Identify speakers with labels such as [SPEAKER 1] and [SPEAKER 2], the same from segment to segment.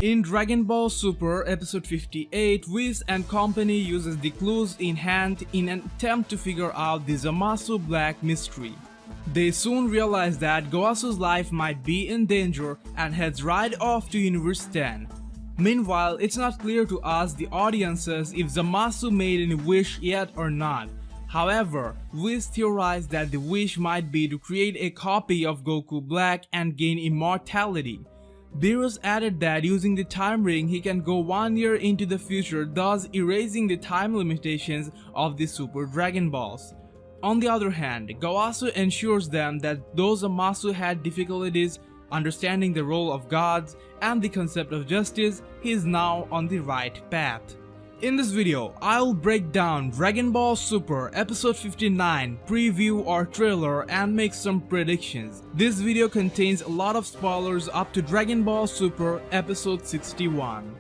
[SPEAKER 1] In Dragon Ball Super Episode 58, Whis and company uses the clues in hand in an attempt to figure out the Zamasu Black mystery. They soon realize that Gowasu's life might be in danger and heads right off to Universe 10. Meanwhile, it's not clear to us, the audiences, if Zamasu made any wish yet or not. However, Whis theorized that the wish might be to create a copy of Goku Black and gain immortality. Beerus added that using the time ring he can go 1 year into the future, thus erasing the time limitations of the Super Dragon Balls. On the other hand, Gowasu ensures them that though Zamasu had difficulties understanding the role of gods and the concept of justice, he is now on the right path. In this video, I'll break down Dragon Ball Super Episode 59 preview or trailer and make some predictions. This video contains a lot of spoilers up to Dragon Ball Super Episode 61.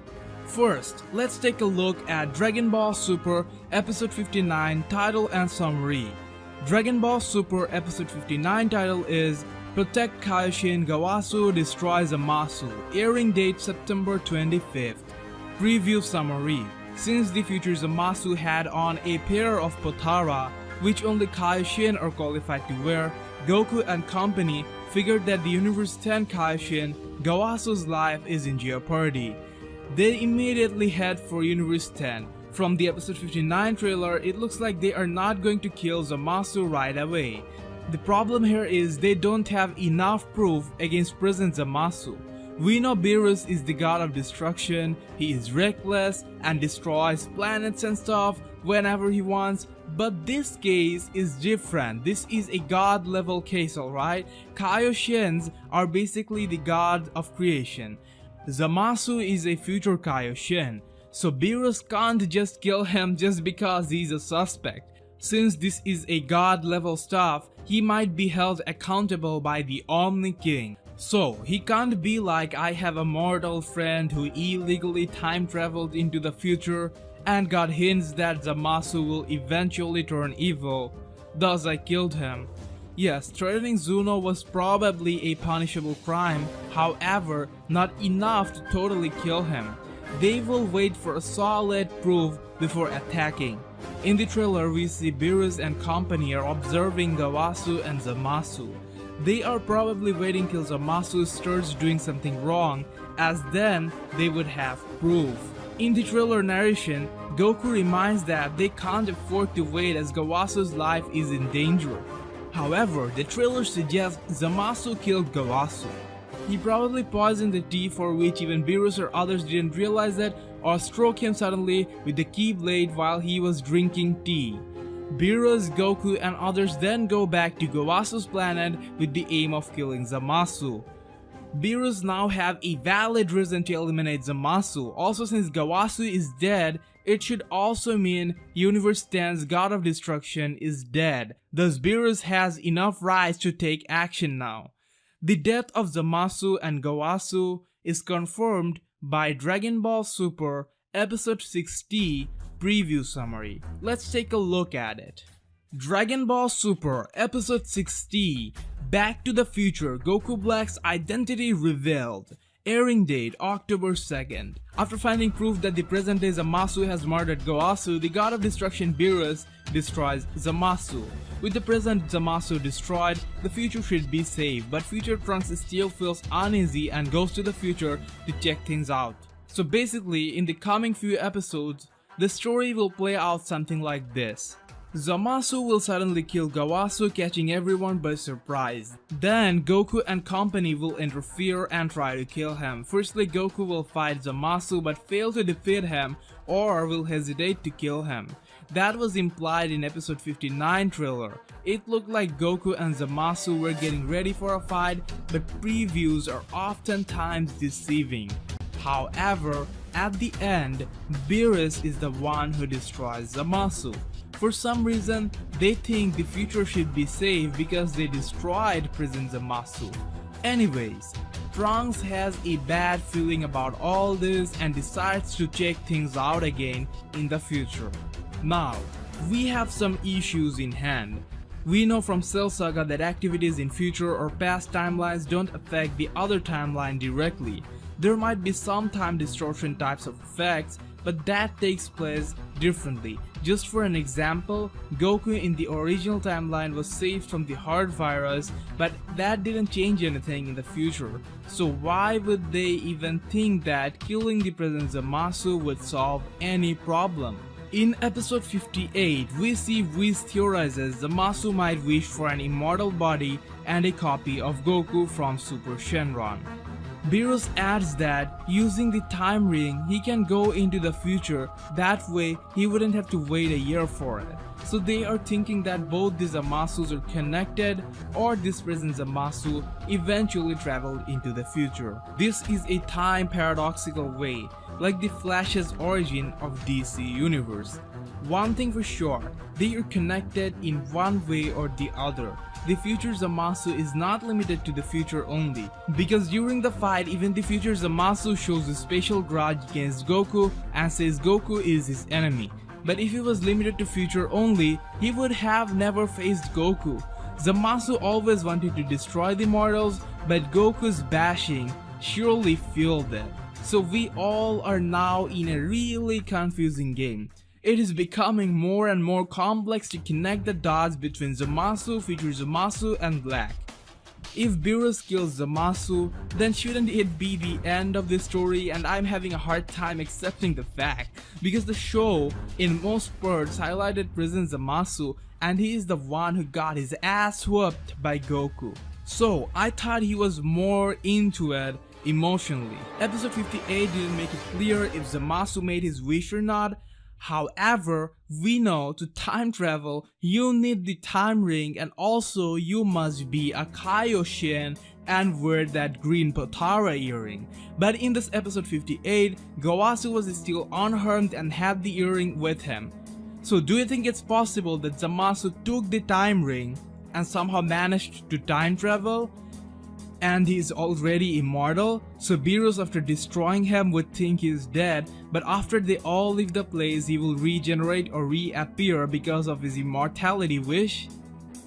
[SPEAKER 1] First, let's take a look at Dragon Ball Super Episode 59 title and summary. Dragon Ball Super Episode 59 title is Protect Kaioshin Gowasu Destroys Zamasu, airing date September 25th. Preview summary. Since the future Zamasu had on a pair of Potara, which only Kaioshin are qualified to wear, Goku and company figured that the Universe 10 Kaioshin Gowasu's life is in jeopardy. They immediately head for Universe 10. From the Episode 59 trailer, it looks like they are not going to kill Zamasu right away. The problem here is they don't have enough proof against present Zamasu. We know Beerus is the god of destruction, he is reckless and destroys planets and stuff whenever he wants, but this case is different. This is a god level case, alright? Kaioshins are basically the god of creation. Zamasu is a future Kaioshin, so Beerus can't just kill him just because he's a suspect. Since this is a god level stuff, he might be held accountable by the Omni-King. So, he can't be like, I have a mortal friend who illegally time traveled into the future and got hints that Zamasu will eventually turn evil, thus I killed him. Yes, threatening Zuno was probably a punishable crime, however, not enough to totally kill him. They will wait for a solid proof before attacking. In the trailer, we see Beerus and company are observing Gowasu and Zamasu. They are probably waiting till Zamasu starts doing something wrong, as then they would have proof. In the trailer narration, Goku reminds that they can't afford to wait as Gowasu's life is in danger. However, the trailer suggests Zamasu killed Gowasu. He probably poisoned the tea, for which even Beerus or others didn't realize that, or struck him suddenly with the keyblade while he was drinking tea. Beerus, Goku and others then go back to Gowasu's planet with the aim of killing Zamasu. Beerus now have a valid reason to eliminate Zamasu. Also, since Gowasu is dead, it should also mean Universe 10's God of Destruction is dead. Thus Beerus has enough rights to take action now. The death of Zamasu and Gowasu is confirmed by Dragon Ball Super Episode 60 preview summary. Let's take a look at it. Dragon Ball Super Episode 60 Back to the Future, Goku Black's identity revealed. Airing date October 2nd. After finding proof that the present day Zamasu has murdered Gowasu, the god of destruction Beerus destroys Zamasu. With the present Zamasu destroyed, the future should be safe, but future Trunks still feels uneasy and goes to the future to check things out. So basically, in the coming few episodes, the story will play out something like this. Zamasu will suddenly kill Gowasu, catching everyone by surprise. Then Goku and company will interfere and try to kill him. Firstly, Goku will fight Zamasu but fail to defeat him, or will hesitate to kill him. That was implied in episode 59 trailer. It looked like Goku and Zamasu were getting ready for a fight, but previews are oftentimes deceiving. However, at the end, Beerus is the one who destroys Zamasu. For some reason, they think the future should be safe because they destroyed present Zamasu. Anyways, Trunks has a bad feeling about all this and decides to check things out again in the future. Now, we have some issues in hand. We know from Cell Saga that activities in future or past timelines don't affect the other timeline directly. There might be some time distortion types of effects, but that takes place differently. Just for an example, Goku in the original timeline was saved from the heart virus, but that didn't change anything in the future. So why would they even think that killing the present Zamasu would solve any problem? In episode 58, we see Whis theorizes Zamasu might wish for an immortal body and a copy of Goku from Super Shenron. Beerus adds that using the time ring he can go into the future, that way he wouldn't have to wait a year for it. So they are thinking that both the Zamasus are connected, or this present Zamasu eventually traveled into the future. This is a time paradoxical way, like the Flash's origin of DC Universe. One thing for sure, they are connected in one way or the other. The future Zamasu is not limited to the future only, because during the fight even the future Zamasu shows a special grudge against Goku and says Goku is his enemy. But if he was limited to future only, he would have never faced Goku. Zamasu always wanted to destroy the mortals, but Goku's bashing surely fueled it. So we all are now in a really confusing game. It is becoming more and more complex to connect the dots between Zamasu, future Zamasu and Black. If Beerus kills Zamasu, then shouldn't it be the end of the story? And I'm having a hard time accepting the fact, because the show in most parts highlighted present Zamasu and he is the one who got his ass whooped by Goku. So I thought he was more into it emotionally. Episode 58 didn't make it clear if Zamasu made his wish or not. However, we know to time travel, you need the time ring and also you must be a Kaioshin and wear that green Potara earring. But in this episode 58, Gowasu was still unharmed and had the earring with him. So do you think it's possible that Zamasu took the time ring and somehow managed to time travel? And he is already immortal, so Beerus after destroying him would think he is dead, but after they all leave the place he will regenerate or reappear because of his immortality wish?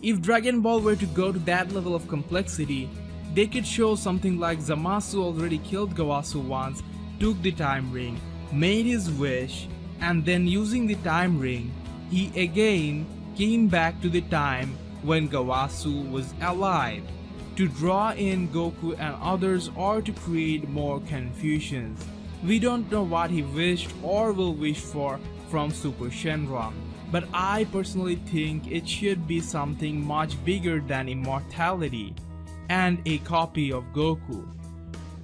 [SPEAKER 1] If Dragon Ball were to go to that level of complexity, they could show something like Zamasu already killed Gowasu once, took the time ring, made his wish, and then using the time ring, he again came back to the time when Gowasu was alive, to draw in Goku and others or to create more confusions. We don't know what he wished or will wish for from Super Shenron, but I personally think it should be something much bigger than immortality and a copy of Goku.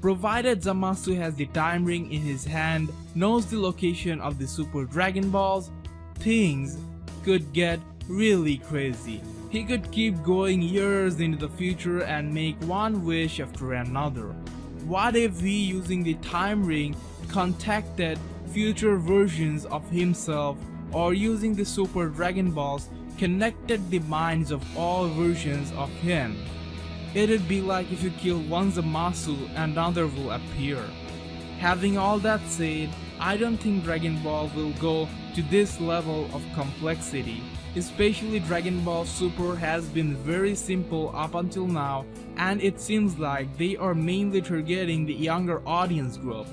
[SPEAKER 1] Provided Zamasu has the time ring in his hand, knows the location of the Super Dragon Balls, things could get really crazy. He could keep going years into the future and make one wish after another. What if he, using the time ring, contacted future versions of himself, or using the Super Dragon Balls connected the minds of all versions of him? It'd be like if you kill one Zamasu, another will appear. Having all that said, I don't think Dragon Ball will go to this level of complexity. Especially Dragon Ball Super has been very simple up until now, and it seems like they are mainly targeting the younger audience group.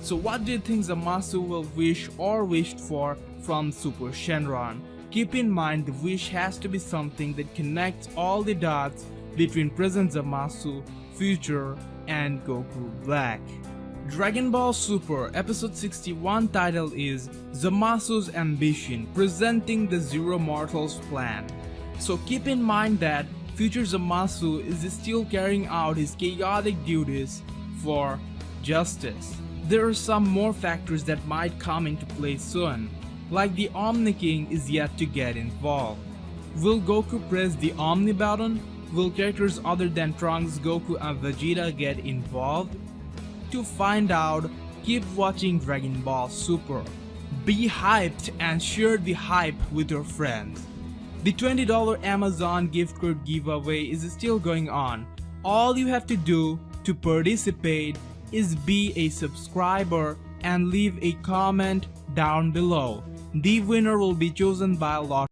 [SPEAKER 1] So what do you think Zamasu will wish or wished for from Super Shenron? Keep in mind the wish has to be something that connects all the dots between present Zamasu, future, and Goku Black. Dragon Ball Super Episode 61 title is Zamasu's Ambition, presenting the Zero Mortals plan. So keep in mind that future Zamasu is still carrying out his chaotic duties for justice. There are some more factors that might come into play soon, like the Omni-King is yet to get involved. Will Goku press the Omni button? Will characters other than Trunks, Goku and Vegeta get involved? To find out, keep watching Dragon Ball Super. Be hyped and share the hype with your friends. The $20 Amazon gift card giveaway is still going on. All you have to do to participate is be a subscriber and leave a comment down below. The winner will be chosen by lottery.